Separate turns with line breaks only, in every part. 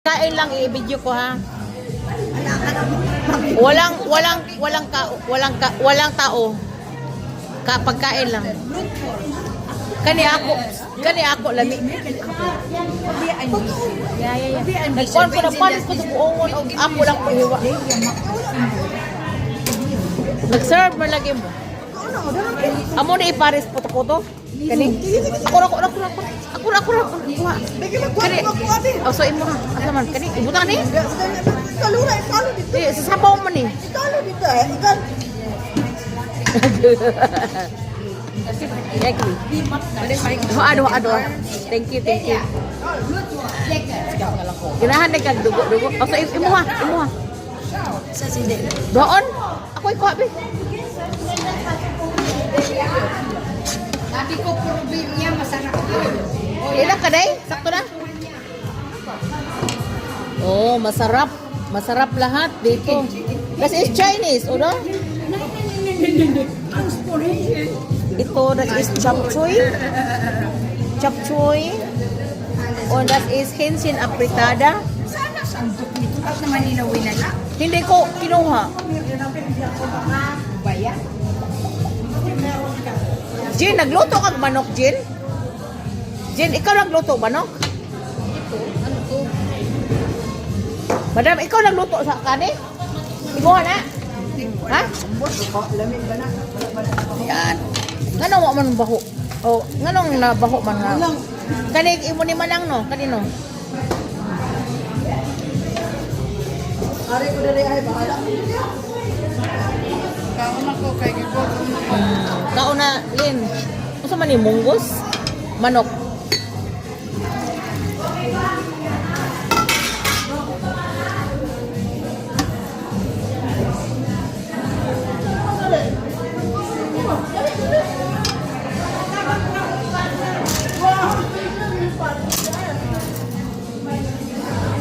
Kain lang i-video ko ha. Walang tao. Pagkain lang. Kani ako lami. Yeah. Nagkuhan ko na panis ko sa buongon o ako lang kuhiwa. Nag-serve mo lagi mo. Amo na ipares puto-puto. Kani. Ako. Kani. Oh, so imo ha. Asa man kani? Ibutang ni.
Kalura ikalo dito.
Sa sabaw man ni.
Ikalo dito ikan.
Ado. Thank you. Ginahan na kag dugo. Oh, so imo ha.
Sa sinde.
Doon. Ako ikuha be.
Sabi ko problem niya masarap yun.
Ilang ka day? Sakto na? Oh, masarap. Masarap lahat dito. This is Chinese, no? Ito, that is chop choy. Oh, that is hinsin apritada.
Sana sandok nito. At naman ninawin na lang.
Hindi ko kinuha.
Baya.
Jin, nagluto kag manok, Jin? Jin, ikaw nagluto manok?
Ano to?
Madam, ikaw nagluto sa kani? Ikaw na? Ha?
Lamig ba na?
Yan. Ngano wa man baho? Oh, nganong nabaho man nga? Kani imo ni manang no, kanino?
Ari ko dali ay bahala. Kaon ako kay gigutom.
Kauna, Lin. Unsa man ni munggos? Manok.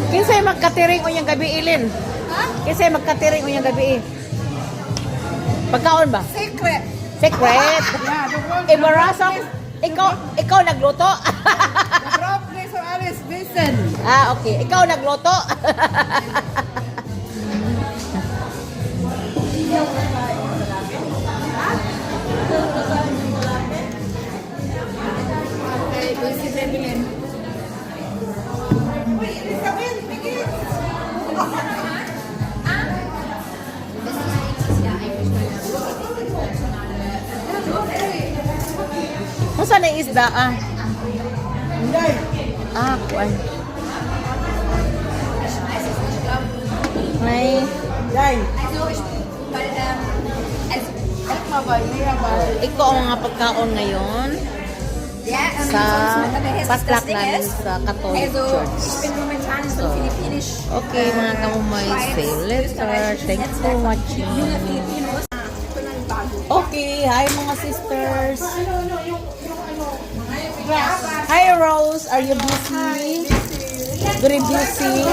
Kinsay magkatiring unyang gabi, Ilin?
Ha?
Kinsay magkatiring unyang gabi? Pagkaon ba?
Secret.
Secret.
Yeah, the world.
Embarrassing. Ikaw nagluto?
The rock place of Alice Mason.
Okay. Ikaw nagluto?
Okay, this is Evelyn.
Kung saan na isda kuan. May ikaw ang mga pagkaon ngayon sa paslak namin sa Catholic Church. Okay, mga kamumay, say later. Thanks for watching. Okay, hi mga sisters. Hi Rose, are you busy? Very busy.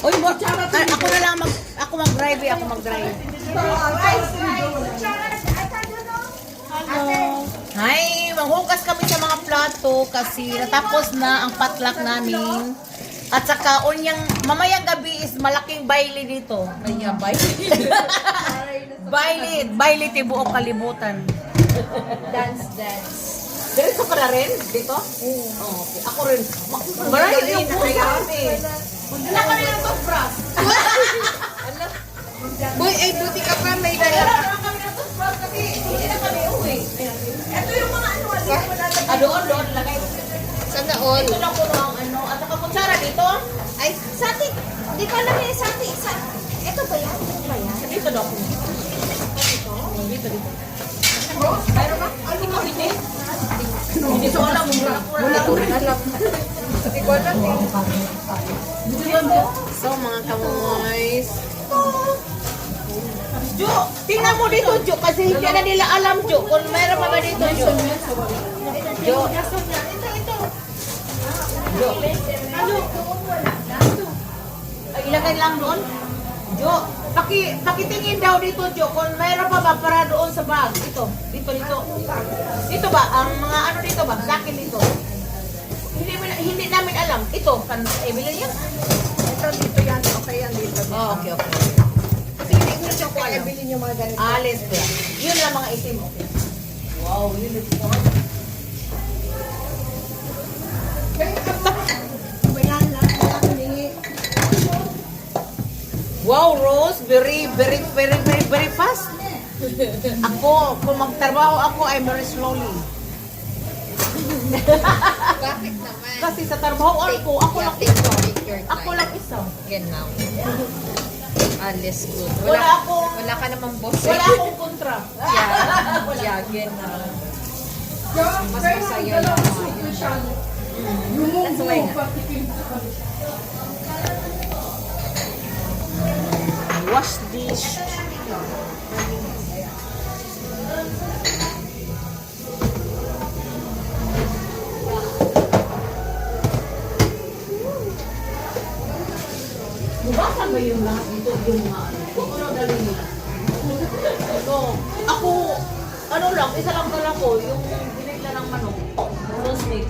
Oy, ako na lang mag-drive, ako mag-drive. Hello. Hi, manghugas kami sa mga plato kasi natapos na ang patlak namin. At saka mamayang gabi is malaking baile dito. Kaya baile tibuok kalibutan.
Dance.
Diretso ka na rin dito? Oo. Okay. Ako rin. Marami yung pusa. Magdala ka rin ng toothbrush.
Boy, ay buti ka pa may dala.
Wala na kami ng toothbrush kasi hindi na kami uwi. Ito yung mga doon, lagay.
Sana all.
Ito lang po ang at saka kutsara dito.
Ay, sati. Hindi ko alam yung sati. Ito ba yan?
Dito daw po. Dito. Mayroon ba? Hindi ko hindi. Hindi ko alam.
Wala ko rin alam. Hindi ko alam eh.
So, mga kamoys. Jo, tingnan mo dito, Jo. Kasi hindi na nila alam, Jo. Kung mayroon pa ba dito, Jo. Jo. Jo. Ay, ilagay lang doon. Jo, pakitingin daw dito, Jo. Kung mayroon pa ba para doon sa bag. Dito. Dito ba? Ang mga ano dito ba? Sa akin dito. Hindi hindi namin alam. Ito, Evelyn yan?
Ito dito yan. Okay yan dito.
Oh, okay.
Kasi hindi ko siya ko alam. Bilhin yung mga ganito.
Alis ko yan. Yun lang mga itim. Okay. Wow, yun is fun.
Bayan lang.
Wow, Rose, very fast. Ako, kung magtrabaho ako, I'm very slowly.
Bakit naman?
Kasi sa trabaho ko, ako lang
Take your time.
Ako lang isa.
Genau. Alles good. Wala ka namang boss.
Wala akong kontra.
Yeah, genau. Mas masaya yung mga yun. That's why na.
Wash dish. Bukasan ba yung lahat dito? Yung mga ano? Kung ano dali nila? No. Ako, ano lang, isa lang dala ko, yung binigla ng manok. Rose mix.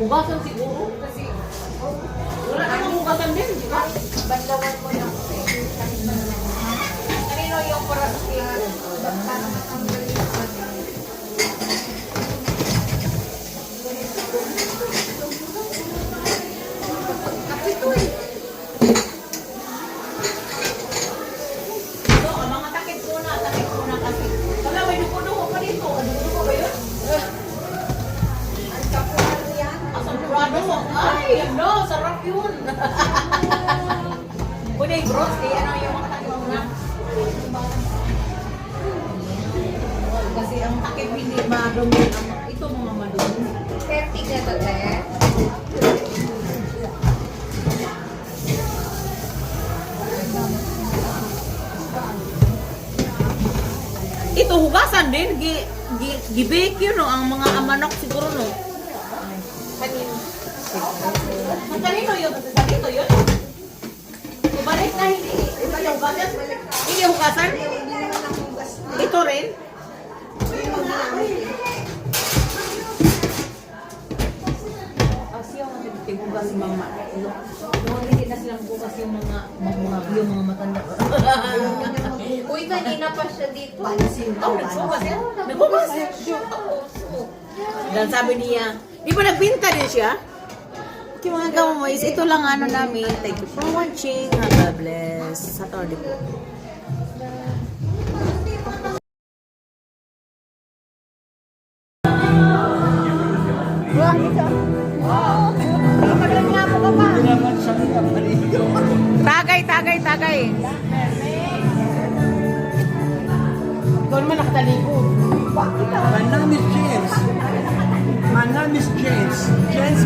Bukasan siguro kasi wala namang bukasan din, di ba?
Bandawan mo lang.
Kanino yung para sa table? So, mga takip muna kasi. Wala, may duko-duko pa dito. Duko ba yun? Asam prado mo. Ay, ano, sarap yun. Kundi, bros, ano yung mga takip muna? Kasi ang takip hindi madumi. Ito mga madumi.
30 na to, te.
Ito hugasan din, gibake yun no, ang mga amanok siguro no.
Kanino?
Ang kanino yun? Kanino yun? Balik na hindi hugasan? Hindi hugasan? Ito rin? Siya ang nagtigugas si mama. Hindi na silang bukas yung mga matanda.
Uy, kanina pa siya dito.
Oh, nagsugas yan? Nagbukas? Dan sabi niya, di ba nagbinta din siya? Okay mga gamoys, ito lang ano namin. Thank you for watching. God bless. Saturday po. Tagay. Doon man nakatalikod.
My name is James. My name is James. James